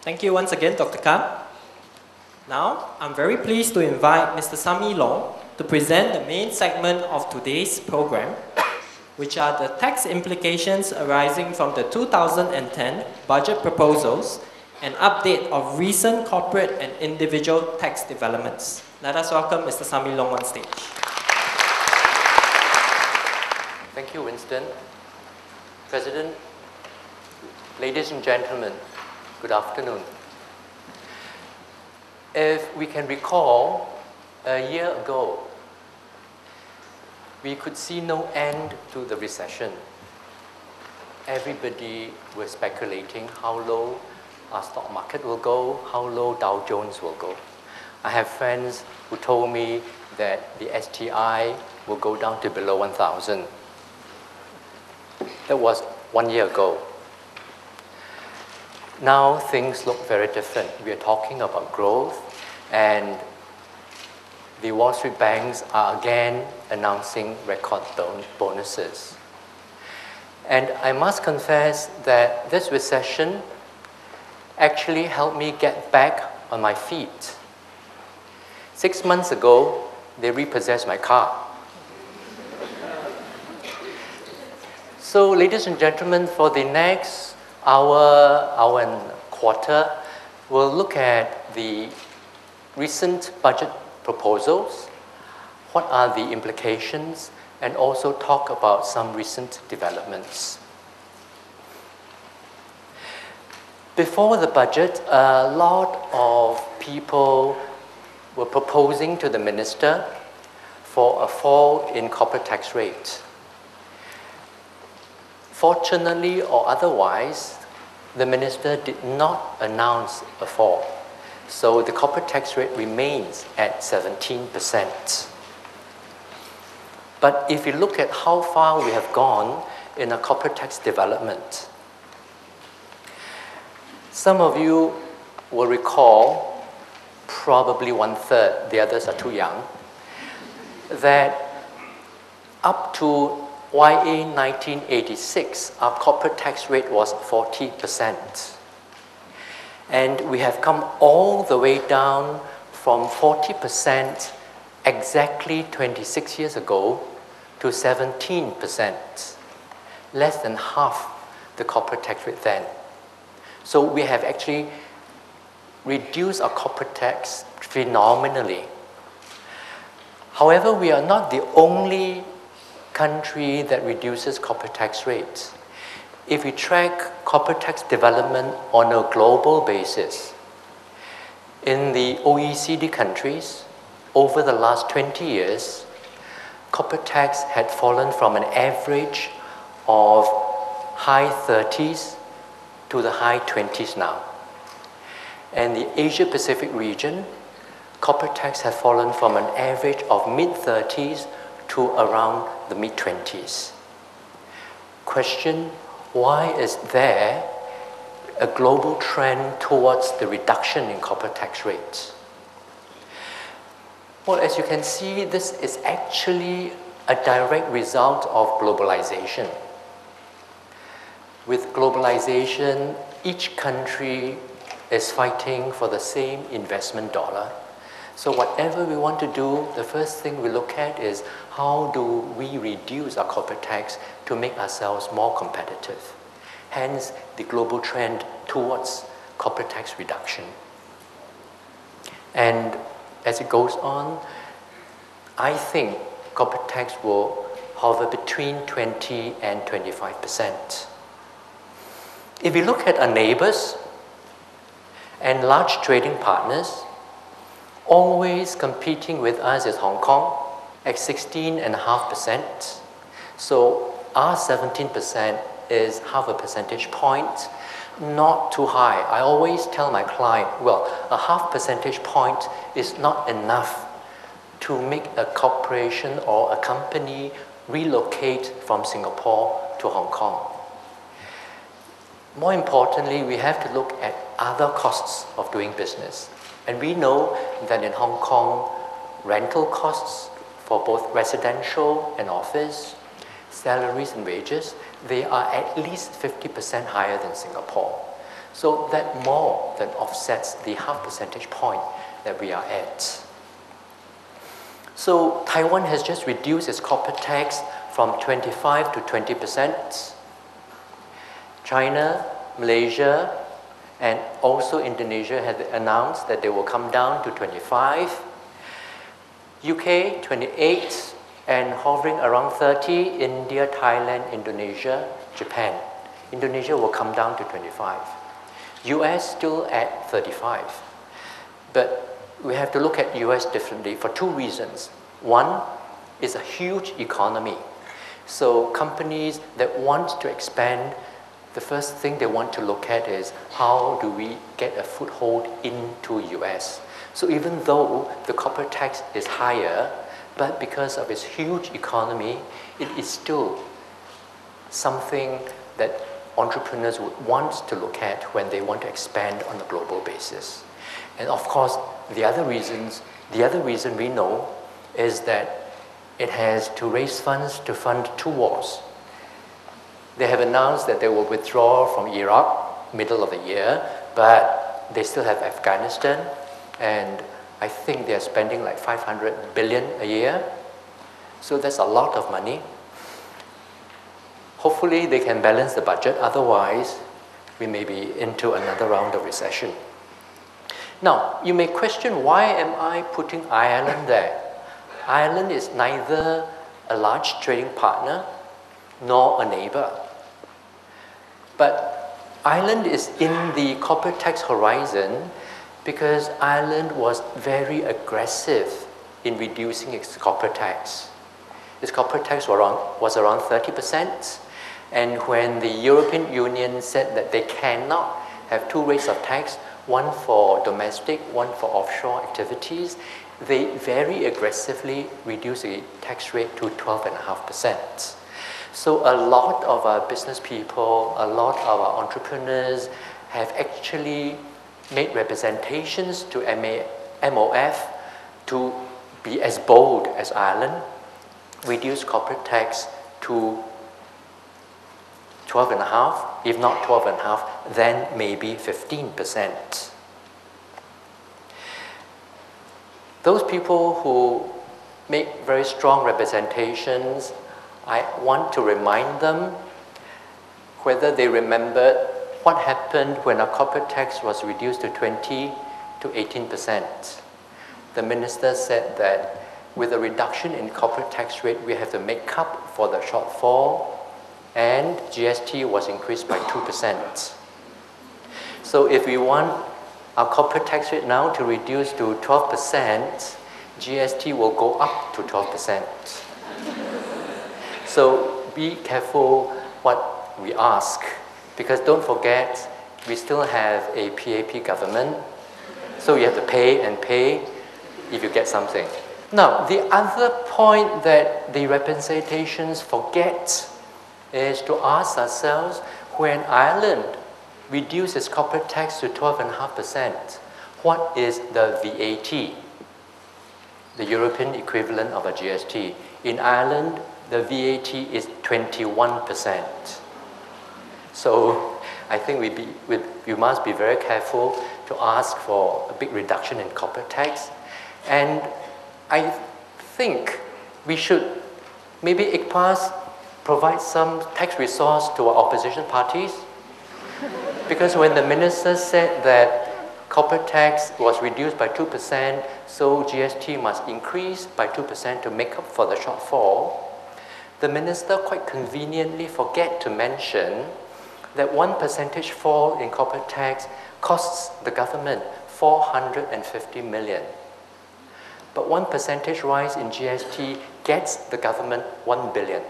Thank you once again, Dr. Khan. Now, I'm very pleased to invite Mr. Sammy Long to present the main segment of today's program, which are the tax implications arising from the 2010 budget proposals and update of recent corporate and individual tax developments. Let us welcome Mr. Sammy Long on stage. Thank you, Winston. President, ladies and gentlemen, good afternoon. If we can recall, a year ago, we could see no end to the recession. Everybody was speculating how low our stock market will go, how low Dow Jones will go. I have friends who told me that the STI will go down to below 1,000. That was 1 year ago. Now things look very different. We are talking about growth, and the Wall Street banks are again announcing record bonuses. And I must confess that this recession actually helped me get back on my feet. 6 months ago, they repossessed my car. So, ladies and gentlemen, for the next hour and a quarter, we'll look at the recent budget proposals, what are the implications, and also talk about some recent developments. Before the budget, a lot of people were proposing to the minister for a fall in corporate tax rate. Fortunately or otherwise, the minister did not announce a fall. So the corporate tax rate remains at 17%. But if you look at how far we have gone in a corporate tax development, some of you will recall, probably 1/3, the others are too young, that up to YA 1986, our corporate tax rate was 40%. And we have come all the way down from 40% exactly 26 years ago to 17%, less than half the corporate tax rate then. So we have actually reduced our corporate tax phenomenally. However, we are not the only country that reduces corporate tax rates. If we track corporate tax development on a global basis, in the OECD countries, over the last 20 years, corporate tax had fallen from an average of high 30s to the high 20s now. And the Asia Pacific region, corporate tax has fallen from an average of mid-30s to around the mid-20s. Question, why is there a global trend towards the reduction in corporate tax rates? Well, as you can see, this is actually a direct result of globalization. With globalization, each country is fighting for the same investment dollar. So whatever we want to do, the first thing we look at is how do we reduce our corporate tax to make ourselves more competitive. Hence, the global trend towards corporate tax reduction. And as it goes on, I think corporate tax will hover between 20 and 25%. If we look at our neighbors and large trading partners, always competing with us is Hong Kong at 16.5%. So our 17% is half a percentage point, not too high. I always tell my client, well, a half percentage point is not enough to make a corporation or a company relocate from Singapore to Hong Kong. More importantly, we have to look at other costs of doing business. And we know that in Hong Kong, rental costs for both residential and office, salaries and wages, they are at least 50% higher than Singapore. So that more than offsets the half percentage point that we are at. So Taiwan has just reduced its corporate tax from 25 to 20%. China, Malaysia, and also Indonesia have announced that they will come down to 25. UK, 28, and hovering around 30, India, Thailand, Indonesia, Japan. Indonesia will come down to 25. US still at 35. But we have to look at US differently for two reasons. One is a huge economy. So companies that want to expand, the first thing they want to look at is how do we get a foothold into US. So even though the corporate tax is higher, but because of its huge economy, it is still something that entrepreneurs would want to look at when they want to expand on a global basis. And of course, the other reason we know is that it has to raise funds to fund two wars. They have announced that they will withdraw from Iraq middle of the year, but they still have Afghanistan, and I think they're spending like 500 billion a year. So that's a lot of money. Hopefully they can balance the budget, otherwise we may be into another round of recession. Now, you may question, why am I putting Ireland there? Ireland is neither a large trading partner nor a neighbor. But Ireland is in the corporate tax horizon because Ireland was very aggressive in reducing its corporate tax. Its corporate tax was around 30%, and when the European Union said that they cannot have two rates of tax, one for domestic, one for offshore activities, they very aggressively reduced the tax rate to 12.5%. So a lot of our business people, a lot of our entrepreneurs have actually made representations to MOF to be as bold as Ireland, reduce corporate tax to 12.5%, if not 12.5%, then maybe 15%. Those people who make very strong representations, I want to remind them whether they remembered what happened when our corporate tax was reduced to 20 to 18%. The minister said that with a reduction in corporate tax rate, we have to make up for the shortfall, and GST was increased by 2%. So if we want our corporate tax rate now to reduce to 12%, GST will go up to 12%. So be careful what we ask, because don't forget, we still have a PAP government, so you have to pay and pay if you get something. Now, the other point that the representations forget is to ask ourselves, when Ireland reduces its corporate tax to 12.5%, what is the VAT? The European equivalent of a GST. In Ireland, the VAT is 21%. So I think we must be very careful to ask for a big reduction in corporate tax. And I think we should, maybe ICPAS provide some tax resource to our opposition parties. Because when the minister said that corporate tax was reduced by 2%, so GST must increase by 2% to make up for the shortfall, the minister quite conveniently forget to mention that 1% fall in corporate tax costs the government 450 million. But 1% rise in GST gets the government 1 billion.